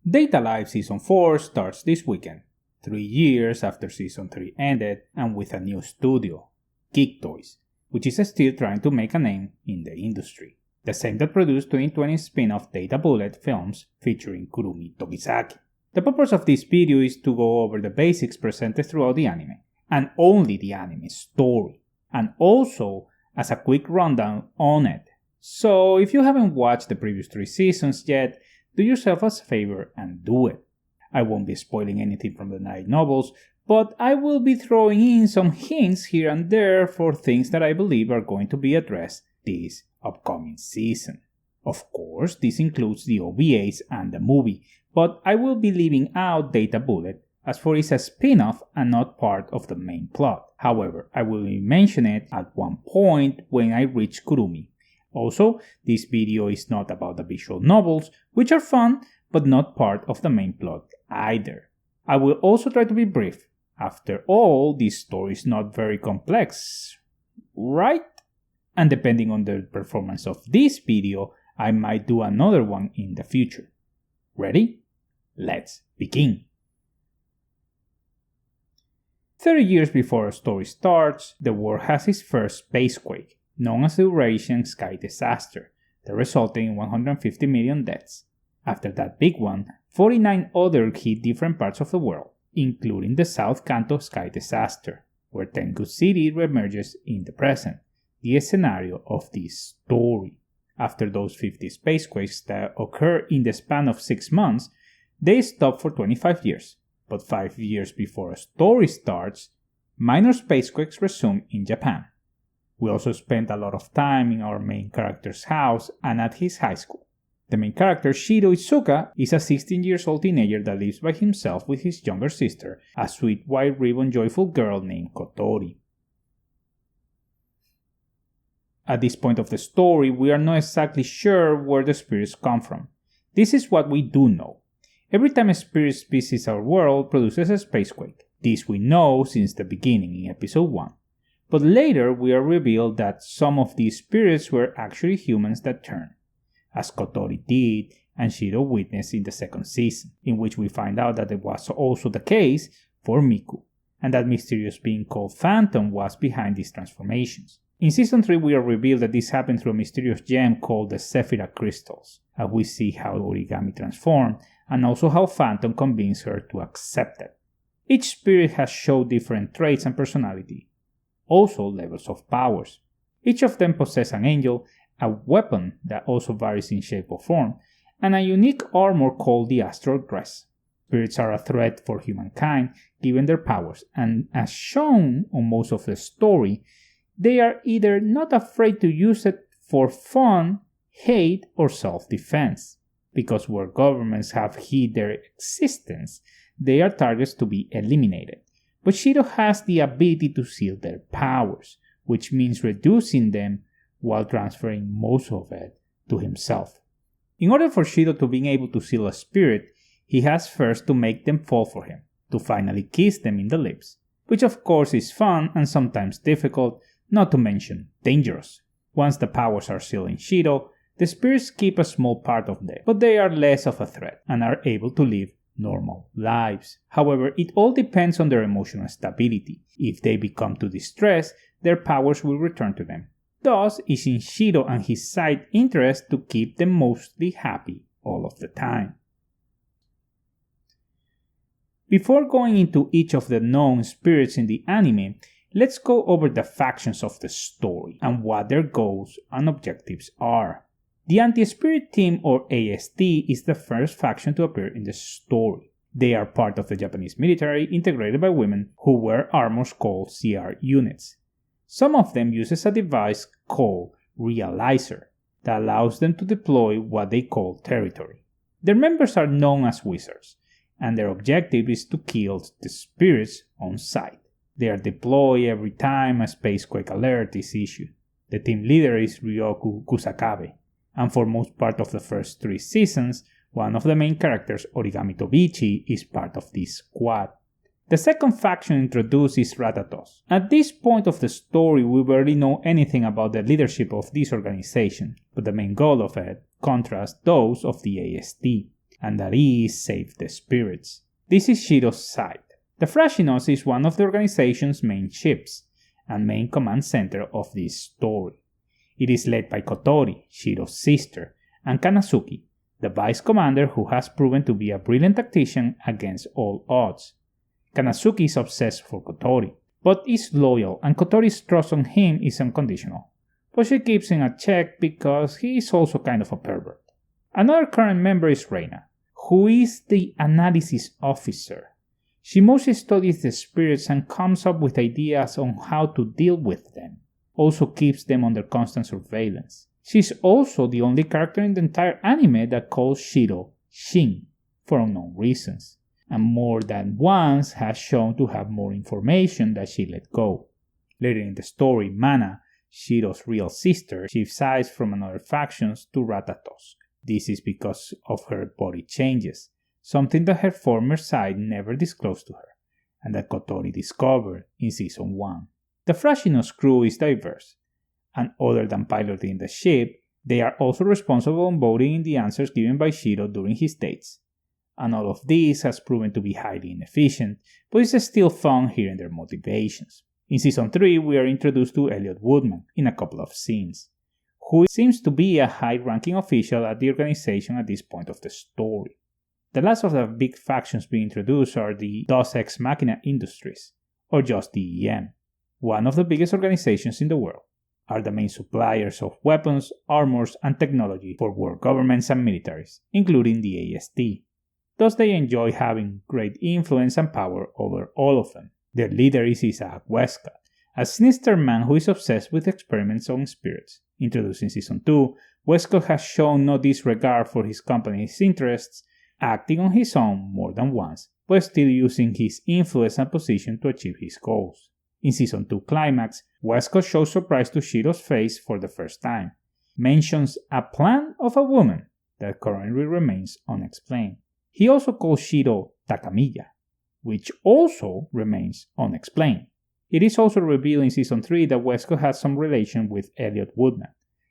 Data Live Season 4 starts this weekend, 3 years after Season 3 ended and with a new studio, Geek Toys, which is still trying to make a name in the industry. The same that produced 2020 spin-off Data Bullet films featuring Kurumi Togisaki. The purpose of this video is to go over the basics presented throughout the anime, and only the anime story, and also as a quick rundown on it. So if you haven't watched the previous 3 seasons yet, do yourself a favor and do it. I won't be spoiling anything from the light novels, but I will be throwing in some hints here and there for things that I believe are going to be addressed this upcoming season. Of course, this includes the OVAs and the movie, but I will be leaving out Data Bullet as for it's a spin-off and not part of the main plot. However, I will mention it at one point when I reach Kurumi. Also, this video is not about the visual novels, which are fun, but not part of the main plot either. I will also try to be brief. After all, this story is not very complex, right? And depending on the performance of this video, I might do another one in the future. Ready? Let's begin. 30 years before a story starts, the world has its first spacequake, known as the Eurasian Sky Disaster, that resulted in 150 million deaths. After that big one, 49 others hit different parts of the world, including the South Kanto Sky Disaster, where Tengu City reemerges in the present, the scenario of this story. After those 50 spacequakes that occur in the span of 6 months, they stop for 25 years. But 5 years before a story starts, minor spacequakes resume in Japan. We also spent a lot of time in our main character's house and at his high school. The main character, Shiro Izuka, is a 16-year-old teenager that lives by himself with his younger sister, a sweet white ribbon joyful girl named Kotori. At this point of the story, we are not exactly sure where the spirits come from. This is what we do know. Every time a spirit visits our world produces a spacequake. This we know since the beginning in episode 1. But later we are revealed that some of these spirits were actually humans that turned, as Kotori did and Shiro witnessed in the second season, in which we find out that it was also the case for Miku, and that mysterious being called Phantom was behind these transformations. In season 3 we are revealed that this happened through a mysterious gem called the Sephira Crystals, and we see how Origami transformed, and also how Phantom convinced her to accept it. Each spirit has shown different traits and personality, also levels of powers. Each of them possess an angel, a weapon that also varies in shape or form, and a unique armor called the Astral Dress. Spirits are a threat for humankind given their powers, and as shown on most of the story, they are either not afraid to use it for fun, hate, or self-defense. Because where governments have hid their existence, they are targets to be eliminated. But Shiro has the ability to seal their powers, which means reducing them while transferring most of it to himself. In order for Shiro to be able to seal a spirit, he has first to make them fall for him, to finally kiss them in the lips, which of course is fun and sometimes difficult, not to mention dangerous. Once the powers are sealed in Shiro, the spirits keep a small part of them, but they are less of a threat and are able to live normal lives. However, it all depends on their emotional stability. If they become too distressed, their powers will return to them. Thus, it's in Shiro and his side interest to keep them mostly happy all of the time. Before going into each of the known spirits in the anime, let's go over the factions of the story and what their goals and objectives are. The Anti-Spirit Team, or AST, is the first faction to appear in the story. They are part of the Japanese military, integrated by women who wear armors called CR units. Some of them uses a device called Realizer that allows them to deploy what they call territory. Their members are known as wizards, and their objective is to kill the spirits on sight. They are deployed every time a spacequake alert is issued. The team leader is Ryoku Kusakabe, and for most part of the first 3 seasons, one of the main characters, Origami Tobichi, is part of this squad. The second faction introduced is Ratatos. At this point of the story, we barely know anything about the leadership of this organization, but the main goal of it contrasts those of the AST. and that is save the spirits. This is Shiro's side. The Frachinus is one of the organization's main ships and main command center of this story. It is led by Kotori, Shiro's sister, and Kanazuki, the vice commander who has proven to be a brilliant tactician against all odds. Kanazuki is obsessed for Kotori, but is loyal, and Kotori's trust on him is unconditional. But she keeps him at check because he is also kind of a pervert. Another current member is Reina, who is the analysis officer. She mostly studies the spirits and comes up with ideas on how to deal with them. Also keeps them under constant surveillance. She's also the only character in the entire anime that calls Shiro Shin, for unknown reasons, and more than once has shown to have more information that she let go. Later in the story, Mana, Shiro's real sister, shifts sides from another factions to Ratatosk. This is because of her body changes, something that her former side never disclosed to her, and that Kotori discovered in Season 1. The Frachinus crew is diverse, and other than piloting the ship, they are also responsible for voting in the answers given by Shiro during his dates. And all of this has proven to be highly inefficient, but it's still fun hearing their motivations. In Season 3, we are introduced to Elliot Woodman in a couple of scenes, who seems to be a high-ranking official at the organization at this point of the story. The last of the big factions being introduced are the Deus Ex Machina Industries, or just DEM, one of the biggest organizations in the world, are the main suppliers of weapons, armors, and technology for world governments and militaries, including the AST. Thus they enjoy having great influence and power over all of them. Their leader is Isaac Westcott, a sinister man who is obsessed with experiments on spirits. Introduced in Season 2, Westcott has shown no disregard for his company's interests, acting on his own more than once, but still using his influence and position to achieve his goals. In Season 2 climax, Westcott shows surprise to Shiro's face for the first time, mentions a plan of a woman that currently remains unexplained. He also calls Shiro Takamiya, which also remains unexplained. It is also revealed in Season 3 that Westcott has some relation with Elliot Woodman,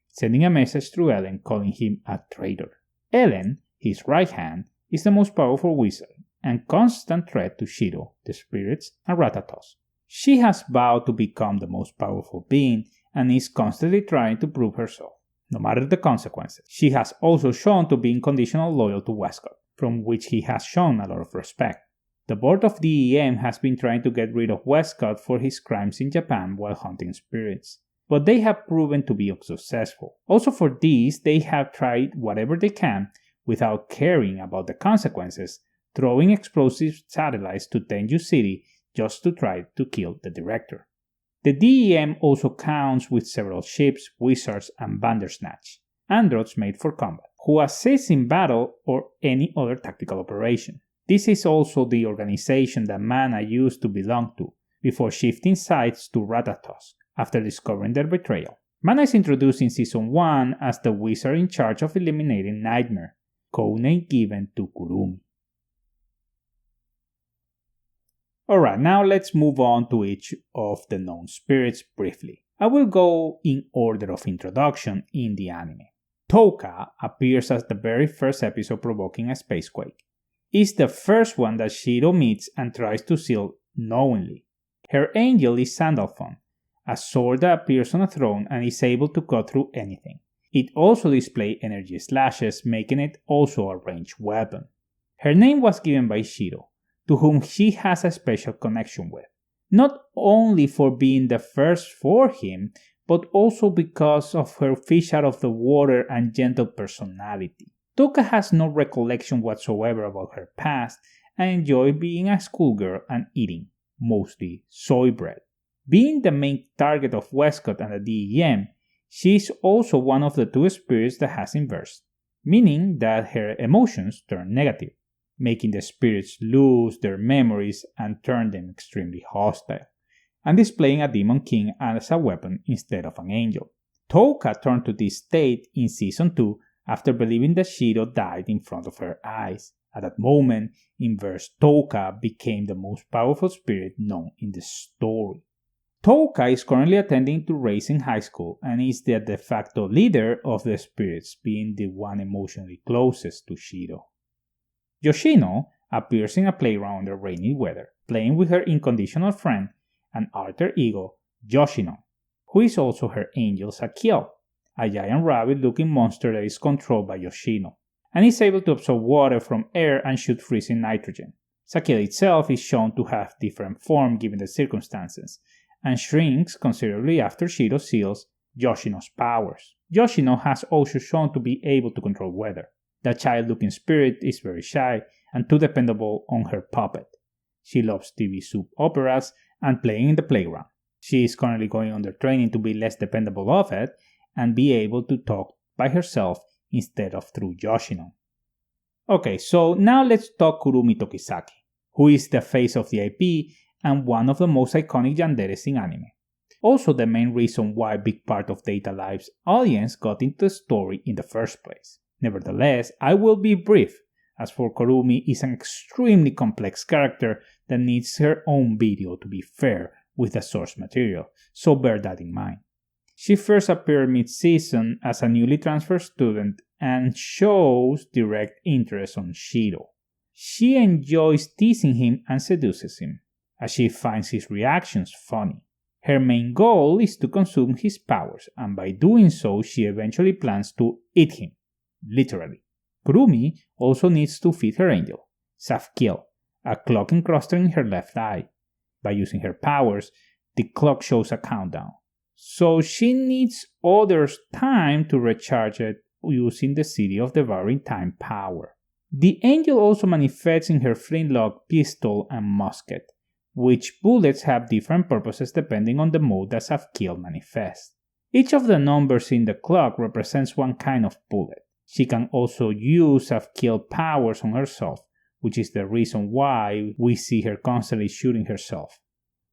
sending a message through Ellen calling him a traitor. Ellen, his right hand, is the most powerful wizard and constant threat to Shiro, the spirits, and Ratatosk. She has vowed to become the most powerful being and is constantly trying to prove herself, no matter the consequences. She has also shown to be unconditionally loyal to Westcott, from which he has shown a lot of respect. The board of DEM has been trying to get rid of Westcott for his crimes in Japan while hunting spirits, but they have proven to be unsuccessful. Also for this, they have tried whatever they can without caring about the consequences, throwing explosive satellites to Tenju City just to try to kill the director. The DEM also counts with several ships, wizards, and Bandersnatch, androids made for combat, who assist in battle or any other tactical operation. This is also the organization that Mana used to belong to, before shifting sides to Ratatosk after discovering their betrayal. Mana is introduced in Season 1 as the wizard in charge of eliminating Nightmare, codename given to Kurumi. Alright, now let's move on to each of the known spirits briefly. I will go in order of introduction in the anime. Touka appears as the very first episode provoking a spacequake. Is the first one that Shiro meets and tries to seal knowingly. Her angel is Sandalphon, a sword that appears on a throne and is able to cut through anything. It also displays energy slashes, making it also a ranged weapon. Her name was given by Shiro, to whom she has a special connection with, not only for being the first for him, but also because of her fish out of the water and gentle personality. Touka has no recollection whatsoever about her past and enjoys being a schoolgirl and eating, mostly soy bread. Being the main target of Westcott and the DEM, she is also one of the two spirits that has inversed, meaning that her emotions turn negative, making the spirits lose their memories and turn them extremely hostile, and displaying a Demon King as a weapon instead of an angel. Touka turned to this state in Season 2 after believing that Shiro died in front of her eyes. At that moment, inverse Touka became the most powerful spirit known in the story. Touka is currently attending to Racing High School and is the de facto leader of the spirits, being the one emotionally closest to Shiro. Yoshino appears in a playground under rainy weather, playing with her unconditional friend and alter ego, Yoshino, who is also her angel Sakiel, a giant rabbit-looking monster that is controlled by Yoshino, and is able to absorb water from air and shoot freezing nitrogen. Sakiel itself is shown to have different form given the circumstances, and shrinks considerably after Shiro seals Yoshino's powers. Yoshino has also shown to be able to control weather. The child-looking spirit is very shy and too dependable on her puppet. She loves TV soap operas and playing in the playground. She is currently going under training to be less dependable of it and be able to talk by herself instead of through Yoshino. Okay, so now let's talk Kurumi Tokisaki, who is the face of the IP and one of the most iconic yanderes in anime. Also the main reason why a big part of Date A Live's audience got into the story in the first place. Nevertheless, I will be brief, as for Kurumi is an extremely complex character that needs her own video to be fair with the source material, so bear that in mind. She first appeared mid-season as a newly transferred student and shows direct interest on Shiro. She enjoys teasing him and seduces him, as she finds his reactions funny. Her main goal is to consume his powers, and by doing so she eventually plans to eat him, literally. Kurumi also needs to feed her angel, Safkiel, a clock incrusted in her left eye. By using her powers, the clock shows a countdown, so she needs others' time to recharge it using the City of Devouring Time power. The angel also manifests in her flintlock pistol and musket, which bullets have different purposes depending on the mode that Safkiel manifests. Each of the numbers in the clock represents one kind of bullet. She can also use Safkiel powers on herself, which is the reason why we see her constantly shooting herself.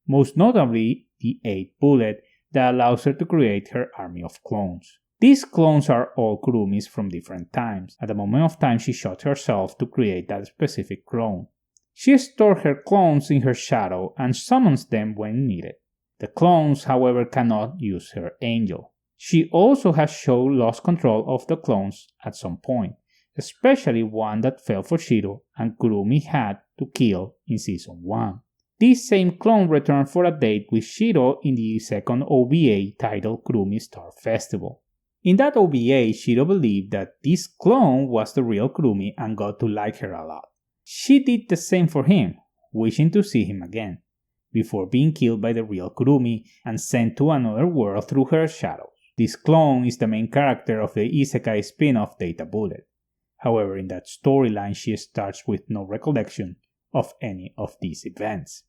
Most notably, the 8th bullet that allows her to create her army of clones. These clones are all Kurumis from different times. At the moment of time she shot herself to create that specific clone. She stores her clones in her shadow and summons them when needed. The clones, however, cannot use her angel. She also has shown lost control of the clones at some point, especially one that fell for Shiro and Kurumi had to kill in Season 1. This same clone returned for a date with Shiro in the second OVA titled Kurumi Star Festival. In that OVA, Shiro believed that this clone was the real Kurumi and got to like her a lot. She did the same for him, wishing to see him again, before being killed by the real Kurumi and sent to another world through her shadows. This clone is the main character of the Isekai spin-off Data Bullet. However, in that storyline she starts with no recollection of any of these events.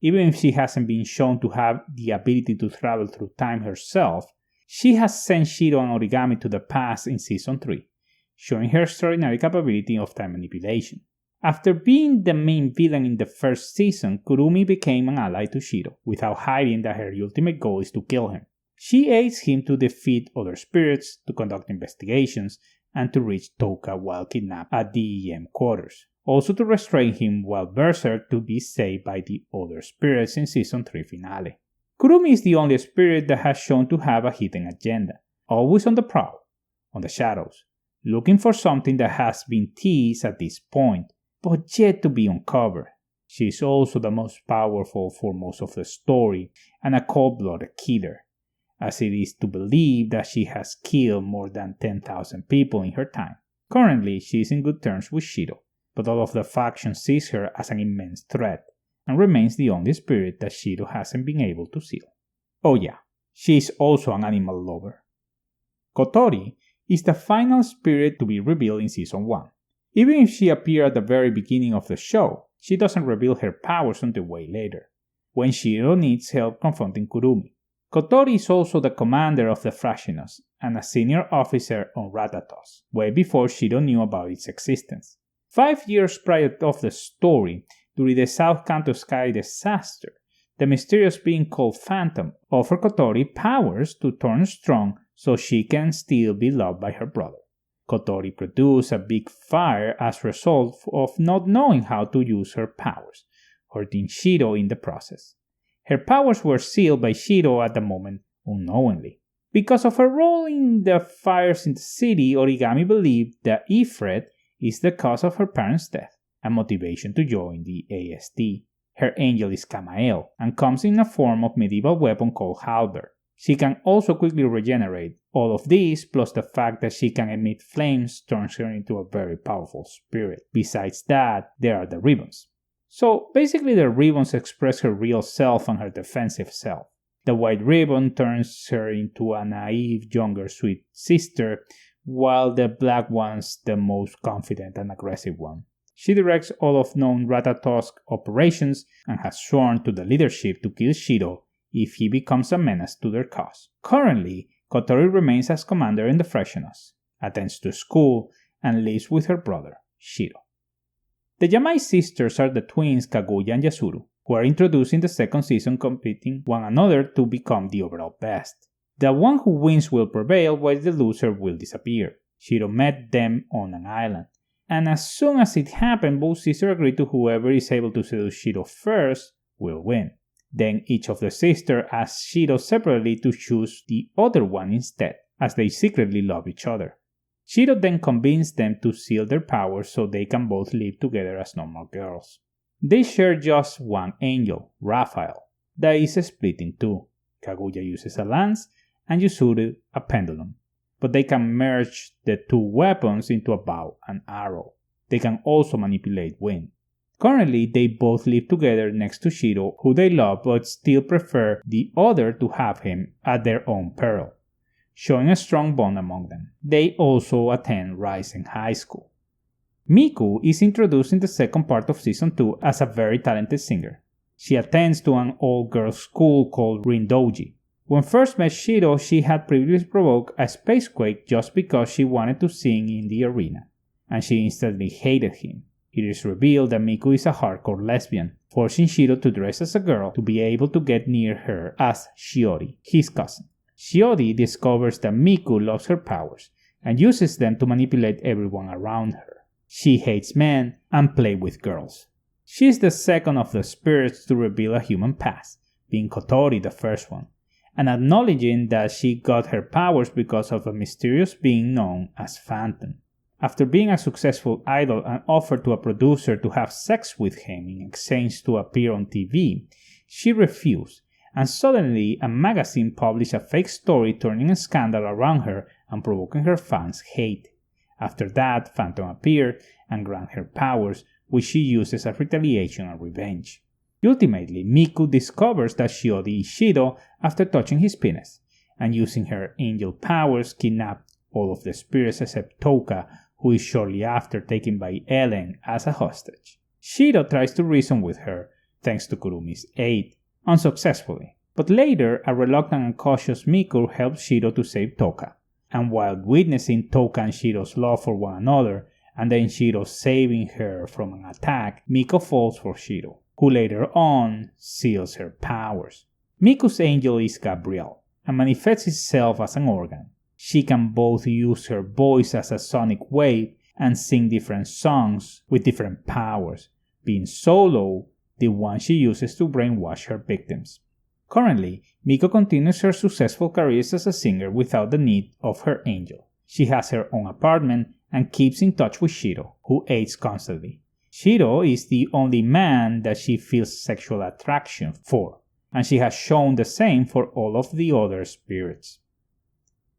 Even if she hasn't been shown to have the ability to travel through time herself, she has sent Shiro and Origami to the past in Season 3, showing her extraordinary capability of time manipulation. After being the main villain in the first season, Kurumi became an ally to Shiro, without hiding that her ultimate goal is to kill him. She aids him to defeat other spirits, to conduct investigations, and to reach Touka while kidnapped at the EM quarters. Also to restrain him while Berserk to be saved by the other spirits in Season 3 finale. Kurumi is the only spirit that has shown to have a hidden agenda, always on the prowl, on the shadows, looking for something that has been teased at this point, but yet to be uncovered. She is also the most powerful for most of the story and a cold-blooded killer, as it is to believe that she has killed more than 10,000 people in her time. Currently, she is in good terms with Shiro, but all of the factions sees her as an immense threat, and remains the only spirit that Shiro hasn't been able to seal. Oh yeah, she is also an animal lover. Kotori is the final spirit to be revealed in Season 1. Even if she appeared at the very beginning of the show, she doesn't reveal her powers until way later, when Shiro needs help confronting Kurumi. Kotori is also the commander of the Fractionos and a senior officer on Ratatos, way before Shiro knew about its existence. 5 years prior to the story, during the South Kanto Sky disaster, the mysterious being called Phantom offered Kotori powers to turn strong so she can still be loved by her brother. Kotori produced a big fire as a result of not knowing how to use her powers, hurting Shiro in the process. Her powers were sealed by Shiro at the moment unknowingly. Because of her role in the fires in the city, Origami believed that Ifrit is the cause of her parents' death. and motivation to join the AST. Her angel is Kamael, and comes in a form of medieval weapon called halberd. She can also quickly regenerate. All of this, plus the fact that she can emit flames, turns her into a very powerful spirit. Besides that, there are the ribbons. So basically the ribbons express her real self and her defensive self. The white ribbon turns her into a naive, younger, sweet sister, while the black one's the most confident and aggressive one. She directs all of known Ratatosk operations and has sworn to the leadership to kill Shiro if he becomes a menace to their cause. Currently, Kotori remains as commander in the Freshness, attends to school, and lives with her brother, Shiro. The Yamai sisters are the twins Kaguya and Yasuru, who are introduced in the second season competing one another to become the overall best. The one who wins will prevail while the loser will disappear. Shiro met them on an island, and as soon as it happened, both sisters agree to whoever is able to seduce Shiro first will win. Then each of the sisters asks Shiro separately to choose the other one instead, as they secretly love each other. Shiro then convinces them to seal their powers so they can both live together as normal girls. They share just one angel, Raphael, that is split in two. Kaguya uses a lance and Yasuru a pendulum, but they can merge the two weapons into a bow and arrow. They can also manipulate wind. Currently, they both live together next to Shiro, who they love but still prefer the other to have him at their own peril, showing a strong bond among them. They also attend Rising High School. Miku is introduced in the second part of Season 2 as a very talented singer. She attends to an all-girls school called Rindoji. When first met Shiro, she had previously provoked a spacequake just because she wanted to sing in the arena, and she instantly hated him. It is revealed that Miku is a hardcore lesbian, forcing Shiro to dress as a girl to be able to get near her as Shiori, his cousin. Shiori discovers that Miku loves her powers and uses them to manipulate everyone around her. She hates men and plays with girls. She is the second of the spirits to reveal a human past, being Kotori the first one, and acknowledging that she got her powers because of a mysterious being known as Phantom. After being a successful idol and offered to a producer to have sex with him in exchange to appear on TV, she refused, and suddenly a magazine published a fake story turning a scandal around her and provoking her fans' hate. After that, Phantom appeared and granted her powers, which she uses as retaliation and revenge. Ultimately, Miku discovers that Shiori is Shiro after touching his penis, and using her angel powers kidnapped all of the spirits except Touka, who is shortly after taken by Ellen as a hostage. Shiro tries to reason with her, thanks to Kurumi's aid, unsuccessfully, but later a reluctant and cautious Miku helps Shiro to save Touka, and while witnessing Touka and Shiro's love for one another, and then Shiro saving her from an attack, Miku falls for Shiro, who later on seals her powers. Miku's angel is Gabrielle, and manifests itself as an organ. She can both use her voice as a sonic wave and sing different songs with different powers, being Solo the one she uses to brainwash her victims. Currently, Miku continues her successful career as a singer without the need of her angel. She has her own apartment and keeps in touch with Shiro, who aids constantly. Shiro is the only man that she feels sexual attraction for, and she has shown the same for all of the other spirits.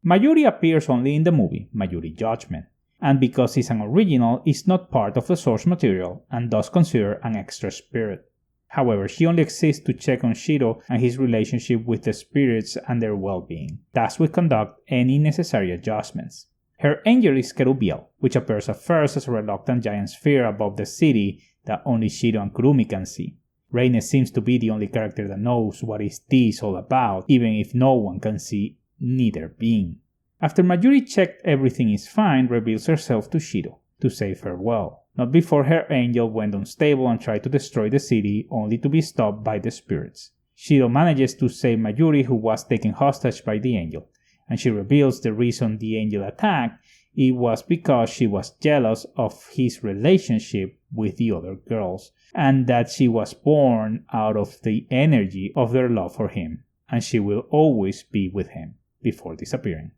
Mayuri appears only in the movie, Mayuri Judgment, and because he's an original, is not part of the source material and thus considered an extra spirit. However, she only exists to check on Shiro and his relationship with the spirits and their well-being. Thus we conduct any necessary adjustments. Her angel is Kerubiel, which appears at first as a reluctant giant sphere above the city that only Shiro and Kurumi can see. Reine seems to be the only character that knows what is this all about, even if no one can see neither being. After Mayuri checked everything is fine, reveals herself to Shiro to say farewell, not before her angel went unstable and tried to destroy the city only to be stopped by the spirits. Shiro manages to save Mayuri, who was taken hostage by the angel, and she reveals the reason the angel attacked. It was because she was jealous of his relationship with the other girls, and that she was born out of the energy of their love for him, and she will always be with him, before disappearing.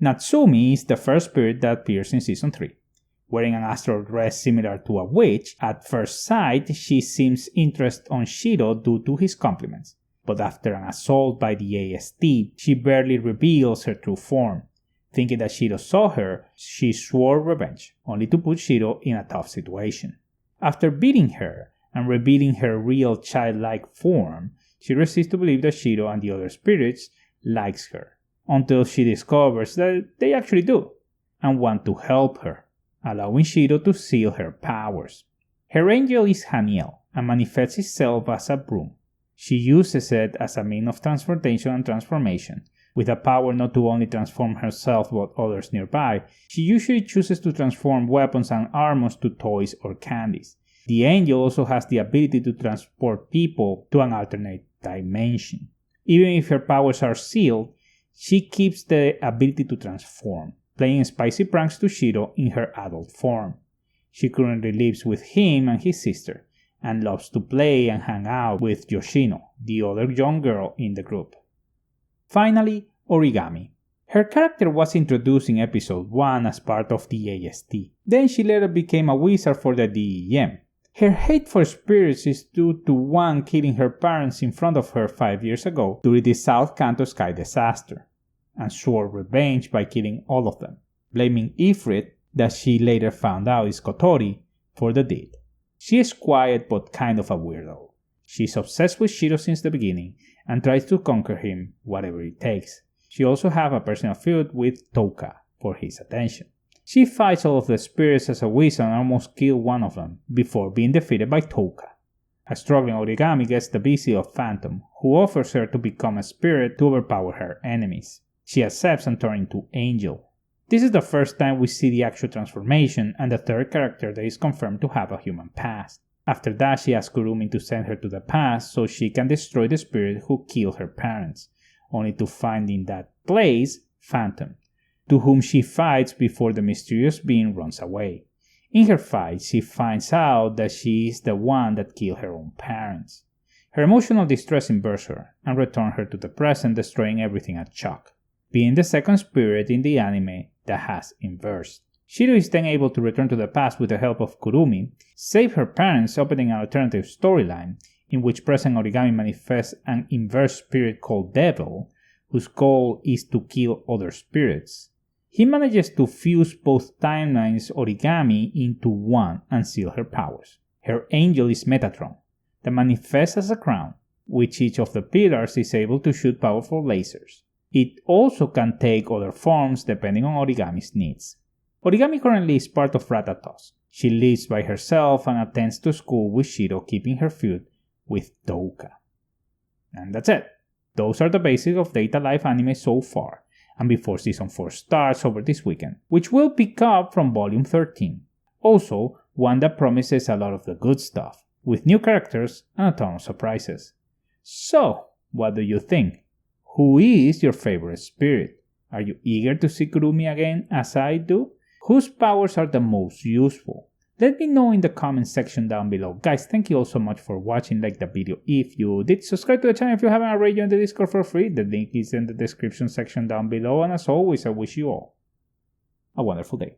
Natsumi is the first spirit that appears in Season 3. Wearing an astral dress similar to a witch, at first sight she seems interested on Shiro due to his compliments. But after an assault by the AST, she barely reveals her true form. Thinking that Shiro saw her, she swore revenge, only to put Shiro in a tough situation. After beating her and revealing her real childlike form, she refuses to believe that Shiro and the other spirits likes her, until she discovers that they actually do, and want to help her, allowing Shiro to seal her powers. Her angel is Haniel, and manifests itself as a broom. She uses it as a means of transportation and transformation. With a power not to only transform herself but others nearby, she usually chooses to transform weapons and armors to toys or candies. The angel also has the ability to transport people to an alternate dimension. Even if her powers are sealed, she keeps the ability to transform, playing spicy pranks to Shiro in her adult form. She currently lives with him and his sister, and loves to play and hang out with Yoshino, the other young girl in the group. Finally, Origami. Her character was introduced in episode 1 as part of the AST. Then she later became a wizard for the DEM. Her hate for spirits is due to one killing her parents in front of her 5 years ago during the South Kanto Sky disaster, and swore revenge by killing all of them, blaming Ifrit, that she later found out is Kotori, for the deed. She is quiet but kind of a weirdo. She is obsessed with Shiro since the beginning and tries to conquer him whatever it takes. She also has a personal feud with Touka for his attention. She fights all of the spirits as a wizard and almost kills one of them before being defeated by Touka. A struggling Origami gets the visit of Phantom, who offers her to become a spirit to overpower her enemies. She accepts and turns into Angel. This is the first time we see the actual transformation and the third character that is confirmed to have a human past. After that, she asks Kurumi to send her to the past so she can destroy the spirit who killed her parents, only to find in that place Phantom, to whom she fights before the mysterious being runs away. In her fight, she finds out that she is the one that killed her own parents. Her emotional distress inverts her and returns her to the present, destroying everything at shock, being the second spirit in the anime that has inversed. Shiro is then able to return to the past with the help of Kurumi, save her parents, opening an alternative storyline in which present Origami manifests an inverse spirit called Devil, whose goal is to kill other spirits. He manages to fuse both timelines Origami into one and seal her powers. Her angel is Metatron, that manifests as a crown, which each of the pillars is able to shoot powerful lasers. It also can take other forms depending on Origami's needs. Origami currently is part of Rathatos. She lives by herself and attends to school with Shiro, keeping her feud with Touka. And that's it. Those are the basics of Date A Live anime so far, and before Season 4 starts over this weekend, which will pick up from Volume 13. Also, one that promises a lot of the good stuff, with new characters and a ton of surprises. So, what do you think? Who is your favorite spirit? Are you eager to see Kurumi again as I do? Whose powers are the most useful? Let me know in the comment section down below. Guys, thank you all so much for watching. Like the video if you did. Subscribe to the channel if you haven't already. Join the Discord for free. The link is in the description section down below. And as always, I wish you all a wonderful day.